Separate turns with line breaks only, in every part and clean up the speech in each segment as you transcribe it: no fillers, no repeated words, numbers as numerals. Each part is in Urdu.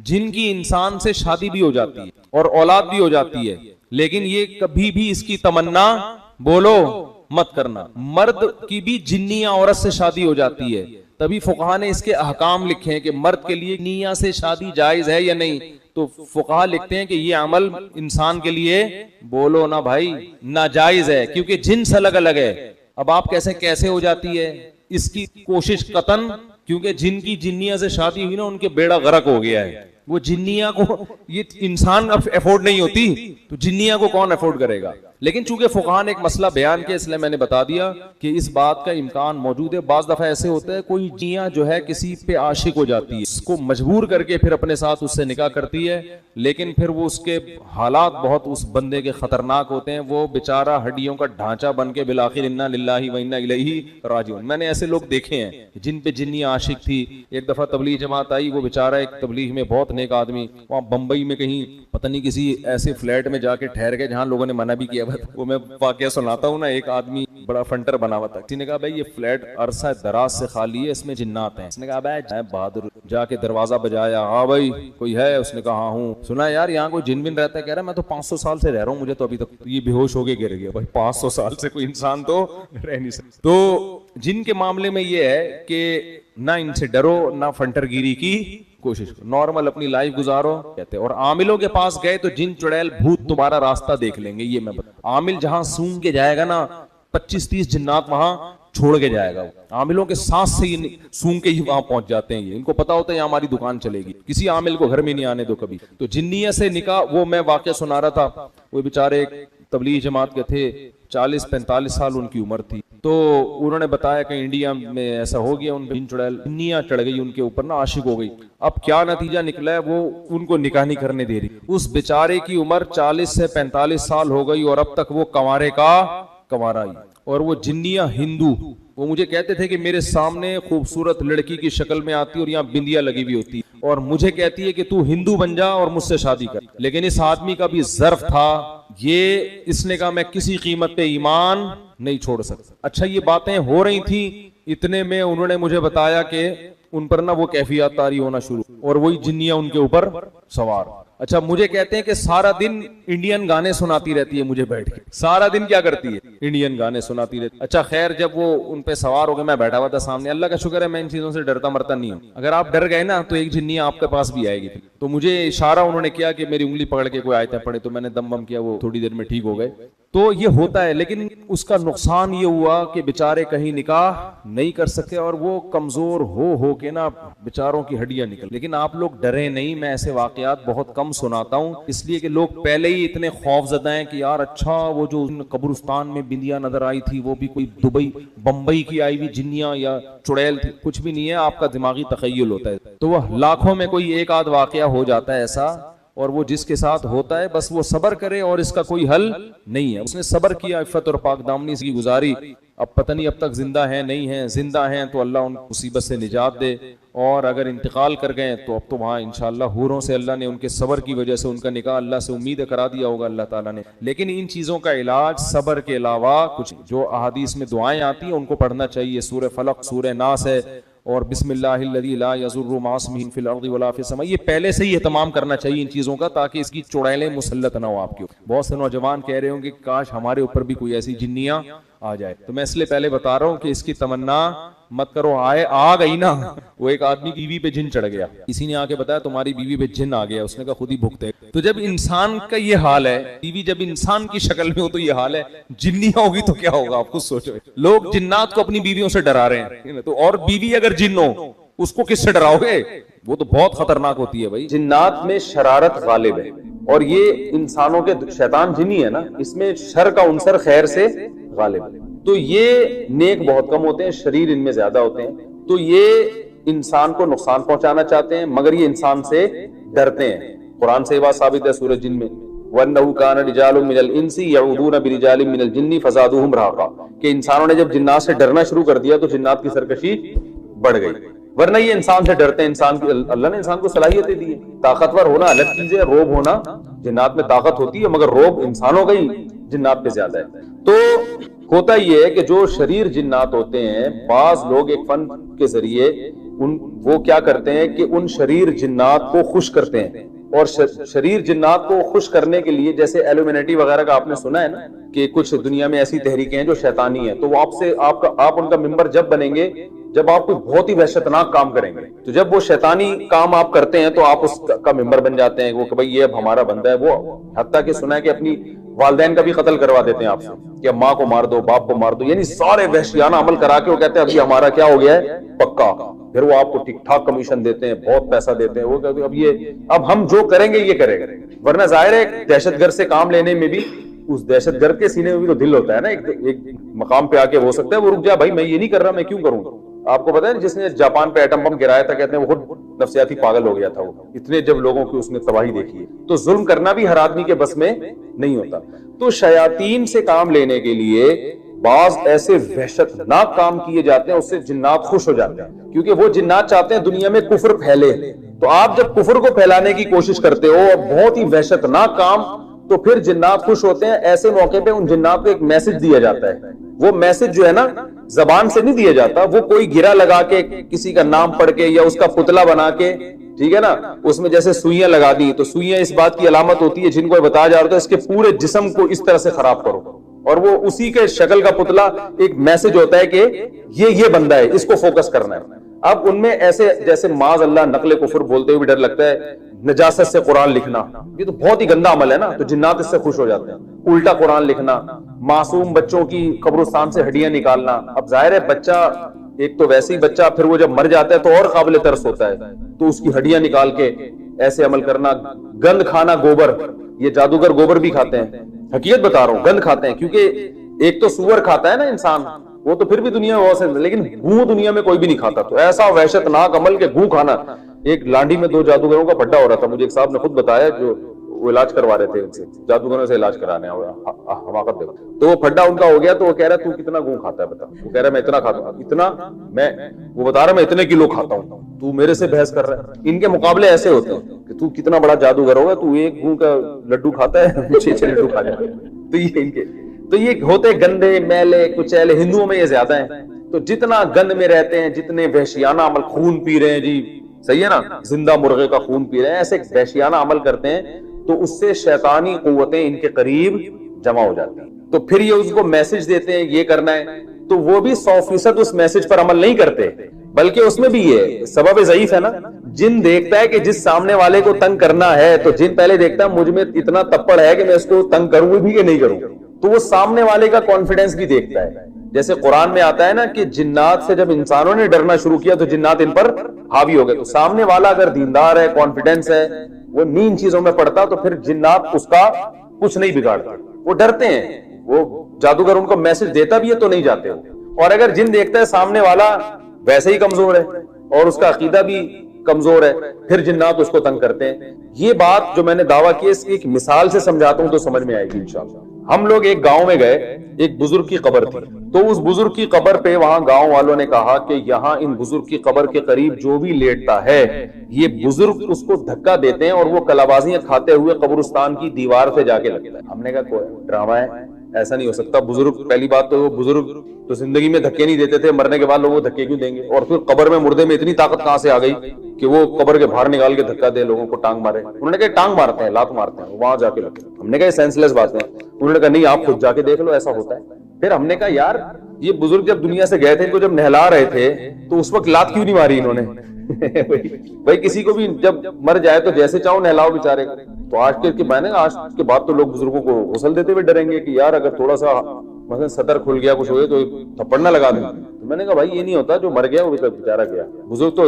جن کی انسان سے شادی بھی ہو جاتی ہے اور اولاد بھی ہو جاتی ہے، لیکن یہ کبھی بھی اس کی تمنا بولو مت کرنا۔ مرد کی بھی جنی عورت سے شادی ہو جاتی ہے، تبھی فقہا نے اس کے احکام لکھے ہیں کہ مرد کے لیے جنیہ سے شادی جائز ہے یا نہیں۔ تو فقہا لکھتے ہیں کہ یہ عمل انسان کے لیے بولو نا بھائی ناجائز ہے، کیونکہ جنس الگ الگ ہے۔ اب آپ کیسے ہو جاتی ہے اس کی کوشش قطن، کیونکہ جن کی جنیہ سے شادی ہوئی نا ان کے بیڑا غرق ہو گیا ہے۔ وہ جنیہ کو یہ انسان افورڈ نہیں ہوتی تو جنیہ کو کون افورڈ کرے گا؟ لیکن چونکہ فقہا نے ایک مسئلہ بیان کیا، اس لیے میں نے بتا دیا کہ اس بات کا امکان موجود ہے۔ بعض دفعہ ایسے ہوتا ہے کوئی جنیہ جو ہے کسی پہ عاشق ہو جاتی ہے، اس کو مجبور کر کے پھر اپنے ساتھ اس سے نکاح کرتی ہے، لیکن پھر وہ اس کے حالات بہت اس بندے کے خطرناک ہوتے ہیں، وہ بیچارہ ہڈیوں کا ڈھانچہ بن کے بالآخر انا للہ و انا الیہ راجعون۔ میں نے ایسے لوگ دیکھے ہیں جن پہ جنیہ عاشق تھی۔ ایک دفعہ تبلیغ جماعت آئی، وہ بیچارہ ایک تبلیغ میں بہت نیک آدمی، وہاں بمبئی میں کہیں پتہ نہیں کسی ایسے فلیٹ میں جا کے ٹھہر گئے جہاں لوگوں نے منع بھی کیا ہوا تھا۔ وہ میں واقعہ سناتا ہوں نا، ایک آدمی بڑا فنٹر بنا ہوا تھا، کسی نے کہا بھائی یہ فلیٹ عرصہ دراز سے خالی ہے، اس میں جنات ہیں۔ اس نے کہا بھائی بہادر، جا کے دروازہ بجایا، ہاں بھائی کوئی ہے؟ اس نے کہا ہاں ہوں۔ سنا یار یہاں کوئی جن بن رہتا ہے؟ کہہ رہا میں تو 500 سال سے رہ رہا ہوں، مجھے تو ابھی تک یہ بے ہوش ہو کے گر گیا۔ بھائی 500 سال سے کوئی انسان تو رہ نہیں سکتا۔ تو جن کے معاملے میں یہ ہے کہ نہ ان سے ڈرو، نہ فنٹر گیری کی کوشش کرو، نارمل اپنی لائف گزارو کہتے۔ اور عاملوں کے پاس گئے تو جن چڑیل بھوت تمہارا راستہ دیکھ لیں گے، یہ میں بتا۔ عامل جہاں سونگ کے جائے گا نا 25-30 جنات وہاں چھوڑ کے جائے گا۔ عاملوں کے سانس سے یہ سونگ کے ہی وہاں پہنچ جاتے ہیں، یہ ان کو پتا ہوتا ہے یہاں ہماری دکان چلے گی، کسی عامل کو گھر میں نہیں آنے دو کبھی۔ تو جنیہ سے نکاح، وہ میں واقعہ سنا رہا تھا، وہ بیچارے تبلیغ جماعت کے تھے، 40-45 سال ان کی عمر تھی۔ تو انہوں نے بتایا کہ انڈیا میں ایسا ہو گیا، ان پہ جنیہ چڑھ گئی ان کے اوپر نا، عاشق ہو گئی۔ اب کیا نتیجہ نکلا ہے، وہ ان کو نکاح نہیں کرنے دے رہی۔ اس بیچارے کی عمر 40 سے 45 سال ہو گئی اور اب تک وہ کنوارے کا کنوارا ہی۔ اور وہ جنیہ ہندو، وہ مجھے کہتے تھے کہ میرے سامنے خوبصورت لڑکی کی شکل میں آتی اور یہاں بندیا لگی ہوئی ہوتی اور مجھے کہتی ہے کہ تو ہندو بن جا اور مجھ سے شادی کر۔ لیکن اس آدمی کا بھی ظرف تھا، یہ اس نے کہا میں کسی قیمت پہ ایمان نہیں چھوڑ سکتا۔ اچھا یہ باتیں ہو رہی تھیں، اتنے میں انہوں نے مجھے بتایا کہ ان پر نا وہ کیفیات طاری ہونا شروع اور وہی جنیاں ان کے اوپر سوار۔ اچھا مجھے کہتے ہیں کہ سارا دن انڈین گانے سناتی رہتی ہے مجھے بیٹھ کے، سارا دن کیا کرتی ہے؟ انڈین گانے سناتی رہتی ہے۔ اچھا خیر جب وہ ان پہ سوار ہو گئے، میں بیٹھا ہوا تھا سامنے، اللہ کا شکر ہے میں ان چیزوں سے ڈرتا مرتا نہیں ہوں، اگر آپ ڈر گئے نا تو ایک جنیہ آپ کے پاس بھی آئے گی۔ تو مجھے اشارہ انہوں نے کیا کہ میری انگلی پکڑ کے کوئی آیتیں پڑھے، تو میں نے دم بم کیا، وہ تھوڑی دیر میں ٹھیک ہو گئے۔ تو یہ ہوتا ہے، لیکن اس کا نقصان یہ ہوا کہ بیچارے کہیں نکاح نہیں کر سکے اور وہ کمزور ہو کے نا بیچاروں کی ہڈیاں نکل۔ لیکن آپ لوگ ڈرے نہیں، میں ایسے واقعات بہت کم سناتا ہوں، اس لیے کہ لوگ پہلے ہی اتنے خوف زدہ ہیں کہ یار اچھا وہ جو قبرستان میں بندیا نظر آئی تھی وہ بھی کوئی دبئی بمبئی کی آئی ہوئی جنیاں یا چڑیل تھی، کچھ بھی نہیں ہے، آپ کا دماغی تخیل ہوتا ہے۔ تو وہ لاکھوں میں کوئی ایک آدھ واقعہ ہو جاتا ہے ایسا، اور وہ جس کے ساتھ ہوتا ہے بس وہ صبر کرے اور اس کا کوئی حل نہیں ہے۔ اس نے صبر کیا، عفت اور پاک دامنی کی گزاری، اب پتہ نہیں اب تک زندہ ہیں نہیں ہیں، زندہ ہیں تو اللہ ان مصیبت سے نجات دے، اور اگر انتقال کر گئے تو اب تو وہاں انشاءاللہ حوروں سے اللہ نے ان کے صبر کی وجہ سے ان کا نکاح اللہ سے امید کرا دیا ہوگا اللہ تعالیٰ نے۔ لیکن ان چیزوں کا علاج صبر کے علاوہ کچھ، جو احادیث میں دعائیں آتی ہیں ان کو پڑھنا چاہیے، سورہ فلق، سورہ ناس ہے، اور بسم اللہ الذی لا یضر مع اسمہ فی الارض ولا فی السماء، یہ پہلے سے ہی اہتمام کرنا چاہیے ان چیزوں کا، تاکہ اس کی چڑیلیں مسلط نہ ہو آپ کے اوپر۔ بہت سے نوجوان کہہ رہے ہوں کہ کاش ہمارے اوپر بھی کوئی ایسی جنیاں آ جائے، تو میں اس لیے پہلے بتا رہا ہوں کہ اس کی تمنا مت کرو، آ گئی نا۔ وہ ایک آدمی کی بیوی پہ جن چڑھ گیا، کسی نے آ کے بتایا تمہاری بیوی پہ جن آ گیا، اس نے کہا خود ہی بھگتے۔ تو جب انسان کا یہ حال ہے، بیوی جب انسان کی شکل میں ہو تو یہ حال ہے، جنیاں ہوگی تو کیا ہوگا آپ خود سوچو۔ لوگ جنات کو اپنی بیویوں سے ڈرا رہے ہیں، تو اور بیوی اگر جن ہو اس کو کس سے ڈراؤ گے؟ وہ تو بہت خطرناک ہوتی ہے بھائی۔ جنات میں شرارت غالب ہے، اور یہ انسانوں کے شیطان جنی ہے نا، اس میں شر کا عنصر خیر سے غالب ہے، تو یہ نیک بہت کم ہوتے ہیں، شریر ان میں زیادہ ہوتے ہیں۔ تو یہ انسان کو نقصان پہنچانا چاہتے ہیں، مگر یہ انسان سے ڈرتے ہیں۔ قرآن سے یہ بات ثابت ہے سورہ جن میں، وَأَنَّهُ كَانَ رِجَالٌ مِّنَ الْإِنسِ يَعُوذُونَ بِرِجَالٍ مِّنَ الْجِنِّ فَزَادُوهُمْ رَهَقًا، کہ انسانوں نے جب جنات سے ڈرنا شروع کر دیا تو جنات کی سرکشی بڑھ گئی، ورنہ یہ انسان سے ڈرتے ہیں۔ انسان کی اللہ نے انسان کو صلاحیتیں دی ہیں، طاقتور ہونا الگ چیز ہے، روب ہونا، جنات میں طاقت ہوتی ہے مگر روب انسانوں کا ہی جنات پہ زیادہ ہے۔ تو ہوتا یہ ہے کہ جو شریر جنات ہوتے ہیں، بعض لوگ ایک فن کے ذریعے وہ کیا کرتے ہیں کہ ان شریر جنات کو خوش کرتے ہیں، اور شریر جنات کو خوش کرنے کے لیے جیسے ایلومینٹی وغیرہ کا آپ نے سنا ہے نا کہ کچھ دنیا میں ایسی تحریکیں ہیں جو شیطانی ہیں، تو وہ آپ ان کا ممبر جب بنیں گے جب آپ کوئی بہت ہی وحشتناک کام کریں گے، تو جب وہ شیطانی کام آپ کرتے ہیں تو آپ اس کا ممبر بن جاتے ہیں، وہ کہ بھائی یہ اب ہمارا بندہ ہے۔ وہ حتیٰ کہ سنا ہے کہ اپنی والدین کا بھی قتل کروا دیتے ہیں آپ سے کہ ماں کو مار دو، باپ کو مار دو، یعنی سارے وحشیانہ عمل کرا کے وہ کہتے ہیں اب یہ ہمارا کیا ہو گیا ہے پکا، پھر وہ آپ کو ٹھیک ٹھاک کمیشن دیتے ہیں، بہت پیسہ دیتے ہیں، وہ کہتے ہیں اب ہم جو کریں گے یہ کرے گا۔ ورنہ ظاہر ہے دہشت گرد سے کام لینے میں بھی اس دہشت گرد کے سینے میں بھی تو دل ہوتا ہے نا، ایک مقام پہ آ کے ہو سکتا ہے وہ رک جا، بھائی میں یہ نہیں کر رہا، میں کیوں کروں گا۔ آپ کو پتا ہے جس نے جاپان پہ ایٹم بم گرایا تھا کہتے ہیں وہ خود نفسیاتی پاگل ہو گیا تھا، وہ اتنے جب لوگوں کی اس نے تباہی دیکھی ہے۔ تو ظلم کرنا بھی ہر آدمی کے بس میں نہیں ہوتا۔ تو شیاطین سے کام لینے کے لیے بعض ایسے وحشتناک کام کیے جاتے ہیں، اس سے جنات خوش ہو جاتے ہیں، کیونکہ وہ جنات چاہتے ہیں دنیا میں کفر پھیلے۔ تو آپ جب کفر کو پھیلانے کی کوشش کرتے ہو اور بہت ہی وحشتناک کام، تو پھر جنات خوش ہوتے ہیں۔ ایسے موقع پہ ان جنات کو ایک میسج دیا جاتا ہے، وہ میسج جو ہے نا زبان سے نہیں دیا جاتا، وہ کوئی گرہ لگا کے کسی کا نام پڑھ کے یا اس کا پتلا بنا کے، ٹھیک ہے نا، اس میں جیسے سوئیاں لگا دی، تو سوئیاں اس بات کی علامت ہوتی ہے جن کو بتایا جا رہا ہے اس کے پورے جسم کو اس طرح سے خراب کرو، اور وہ اسی کے شکل کا پتلا ایک میسج ہوتا ہے کہ یہ بندہ ہے، اس کو فوکس کرنا ہے۔ اب ان میں ایسے جیسے معاذ اللہ نقل کفر بولتے ہوئے بھی ڈر لگتا ہے، نجاست سے قرآن لکھنا، یہ تو بہت ہی گندا عمل ہے نا، تو جنات اس سے خوش ہو جاتے ہیں۔ الٹا قرآن لکھنا، معصوم بچوں کی قبرستان سے ہڈیاں نکالنا۔ اب ظاہر ہے بچہ ایک تو ویسے ہی بچہ پھر وہ جب مر جاتا ہے تو اور قابل ترس ہوتا ہے، تو اس کی ہڈیاں نکال کے ایسے عمل کرنا۔ گند کھانا، گوبر، یہ جادوگر گوبر بھی کھاتے ہیں، حقیقت بتا رہا ہوں، گند کھاتے ہیں، کیونکہ ایک تو سور کھاتا ہے نا انسان، وہ تو پھر بھی دنیا میں بہت سے، لیکن گوں دنیا میں کوئی بھی نہیں کھاتا۔ تو ایسا وحشتناک عمل کہ گوں کھانا۔ ایک لانڈی میں 2 جادوگروں کا پھڈا ہو رہا تھا، مجھے ایک صاحب نے خود بتایا، جو وہ علاج کروا رہے تھے ان سے، جادوگروں سے علاج کرانے، حماقت دیکھو۔ تو وہ پھڈا ان کا ہو گیا، تو وہ کہہ رہا تو کتنا گوں کھاتا ہے بتا، وہ کہہ رہا میں اتنا کھاتا ہوں، اتنا وہ بتا رہا میں اتنے کلو کھاتا ہوں، تو میرے سے بحث کر رہا ہے۔ ان کے مقابلے ایسے ہوتے ہیں کہ تو کتنا بڑا جادوگر ہوگا، تو ایک گوں کا لڈو کھاتا ہے 6 لڈو کھا جاتا ہے۔ تو یہ ان کے تو یہ ہوتے گندے، میلے، کچیلے، ہندوؤں میں یہ زیادہ ہیں۔ تو جتنا گند میں رہتے ہیں، جتنے وحشیانہ عمل، خون پی رہے ہیں جی، صحیح ہے نا، زندہ مرغے کا خون پی رہے ہیں، ایسے وحشیانہ عمل کرتے ہیں، تو اس سے شیطانی قوتیں ان کے قریب جمع ہو جاتی ہیں۔ تو پھر یہ اس کو میسج دیتے ہیں یہ کرنا ہے، تو وہ بھی 100% اس میسج پر عمل نہیں کرتے، بلکہ اس میں بھی یہ سبب ضعیف ہے نا۔ جن دیکھتا ہے کہ جس سامنے والے کو تنگ کرنا ہے، تو جن پہلے دیکھتا ہے مجھ میں اتنا تپڑ ہے کہ میں اس کو تنگ کروں بھی کہ نہیں کروں، تو وہ سامنے والے کا کانفیڈنس بھی دیکھتا ہے۔ جیسے قرآن میں آتا ہے نا کہ جنات سے جب انسانوں نے ڈرنا شروع کیا تو جنات ان پر حاوی ہو گئے۔ تو سامنے والا اگر دیندار ہے، کانفیڈنس ہے، وہ نین چیزوں میں پڑتا، تو پھر جنات اس کا کچھ نہیں بگاڑتے، وہ ڈرتے ہیں۔ وہ جادوگر ان کو میسج دیتا بھی ہے تو نہیں جاتے وہ۔ اور اگر جن دیکھتا ہے سامنے والا ویسے ہی کمزور ہے اور اس کا عقیدہ بھی کمزور ہے، پھر جنات اس کو تنگ کرتے ہیں۔ یہ بات جو میں نے دعویٰ کی اس کی ایک مثال سے سمجھاتا ہوں تو سمجھ میں آئے گی انشاءاللہ۔ ہم لوگ ایک گاؤں میں گئے، ایک بزرگ کی قبر تھی، تو اس بزرگ کی قبر پہ وہاں گاؤں والوں نے کہا کہ یہاں ان بزرگ کی قبر کے قریب جو بھی لیٹتا ہے، یہ بزرگ اس کو دھکا دیتے ہیں اور وہ کلابازیاں کھاتے ہوئے قبرستان کی دیوار سے جا کے لگتا ہے۔ ہم نے کہا کوئی ڈرامہ ہے، ایسا نہیں ہو سکتا۔ بزرگ، پہلی بات تو وہ بزرگ تو زندگی میں دھکے نہیں دیتے تھے، مرنے کے بعد لوگوں کو دھکے کیوں دیں گے؟ اور پھر قبر میں مردے میں اتنی طاقت کہاں سے آ گئی کہ وہ قبر کے باہر نکال کے دھکا دے، لوگوں کو ٹانگ مارے؟ انہوں نے کہا ٹانگ مارتے ہیں، لات مارتے ہیں، وہاں جا کے لگتے ہیں۔ ہم نے کہا یہ سینس لیس بات ہے۔ انہوں نے کہا نہیں آپ خود جا کے دیکھ لو، ایسا ہوتا ہے۔ پھر ہم نے کہا یار یہ بزرگ جب دنیا سے گئے تھے، ان کو جب نہلا رہے تھے تو اس وقت لات کیوں نہیں ماری انہوں نے؟ بھائی کسی کو بھی جب مر جائے تو جیسے چاہو نہلاؤ بیچارے۔ تو آج کے میں نے آج کے بعد تو لوگ بزرگوں کو غسل دیتے ہوئے ڈریں گے کہ یار اگر تھوڑا سا مثلا صدر کھل گیا کچھ ہوئے تو تھپڑ نہ لگا دیں۔ تو میں نے کہا بھائی یہ نہیں ہوتا، جو مر گیا وہ بیچارہ گیا۔ بزرگ تو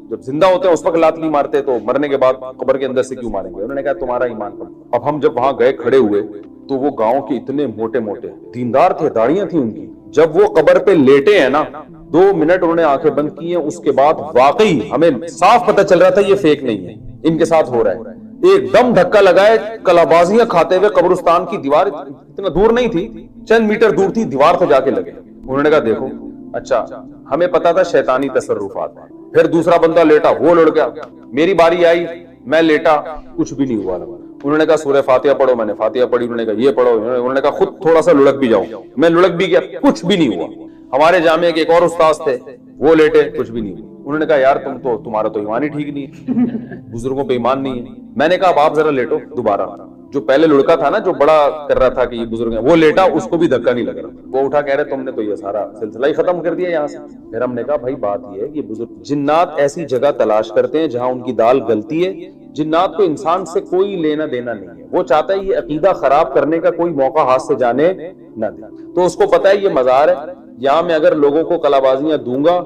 جب زندہ ہوتے ہیں اس وقت لات نہیں مارتے، تو مرنے کے بعد قبر کے اندر سے کیوں ماریں گے؟ انہوں نے کہا تمہارا ایمان کم۔ اب ہم جب وہاں گئے کھڑے ہوئے تو وہ گاؤں کے اتنے موٹے موٹے دیندار تھے، داڑیاں تھیں ان کی، جب وہ قبر پہ لیٹے ہیں نا 2 منٹ انہوں نے آنکھیں بند کی ہیں، اس کے بعد واقعی ہمیں صاف پتہ چل رہا تھا یہ فیک نہیں ہے، ان کے ساتھ ہو رہا ہے۔ ایک دم دھکا لگائے، کلابازیاں کھاتے ہوئے قبرستان کی دیوار اتنا دور نہیں تھی، چند میٹر دور تھی، دیوار سے جا کے لگے۔ انہوں نے کہا دیکھو اچھا ہمیں پتا تھا شیطانی تصرفات ہیں۔ پھر دوسرا بندہ لیٹا، وہ لڑ گیا، میری باری آئی، میں لیٹا، کچھ بھی نہیں ہوا۔ انہوں نے کہا سورہ فاتحہ پڑھو، میں نے فاتحہ پڑھی، انہوں نے کہا یہ پڑھو، انہوں نے کہا خود تھوڑا سا لڑک بھی جاؤ، میں لڑک بھی گیا، کچھ بھی نہیں ہوا۔ ہمارے جامعہ کے ایک اور استاذ تھے، وہ لیٹے، کچھ بھی نہیں ہوا۔ انہوں نے کہا یار تمہارا تو ایمان ہی ٹھیک نہیں ہے, بزرگوں پہ ایمان نہیں ہے. میں نے کہا اب آپ ذرا لیٹو دوبارہ. جو پہلے لڑکا تھا نا جو بڑا کر رہا تھا کہ یہ بزرگ ہیں, وہ لیٹا, اس کو بھی دھکا نہیں لگ رہا. وہ اٹھا کہہ رہے تم نے تو یہ سارا سلسلہ ہی ختم کر دیا یہاں سے. پھر ہم نے کہا بھائی بات یہ ہے کہ بزرگ جنات ایسی جگہ تلاش کرتے ہیں جہاں ان کی دال گلتی ہے. جنات کو انسان سے کوئی لینا دینا نہیں ہے, وہ چاہتا ہے یہ عقیدہ خراب کرنے کا کوئی موقع ہاتھ سے جانے نہ دے. تو اس کو پتا ہے یہ مزار ہے, یہاں میں اگر لوگوں کو کلابازیاں دوں گا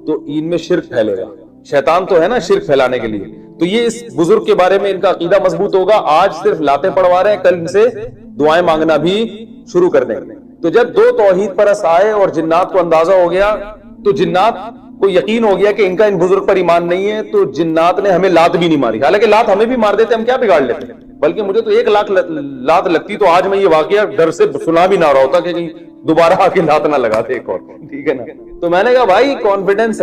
تو ان میں شرک پھیلے گا. شیطان تو ہے نا شرک پھیلانے کے لیے. تو یہ اس بزرگ کے بارے میں ان کا عقیدہ مضبوط ہوگا. آج صرف لاتیں پڑوا رہے ہیں, کل ان سے دعائیں مانگنا بھی شروع کر دیں گے. تو جب دو توحید پرست آئے اور جنات کو اندازہ ہو گیا, تو جنات کو یقین ہو گیا کہ ان کا ان بزرگ پر ایمان نہیں ہے, تو جنات نے ہمیں لات بھی نہیں ماری. حالانکہ لات ہمیں بھی مار دیتے, ہم کیا بگاڑ لیتے, بلکہ مجھے تو 1 لاکھ لات لگتی تو آج میں یہ واقعہ ڈر سے سنا بھی نہ رہا ہوتا کہ دوبارہ آ کے لات نہ لگا دے ایک اور. ٹھیک ہے نا. تو میں نے کہا بھائی کانفیڈنس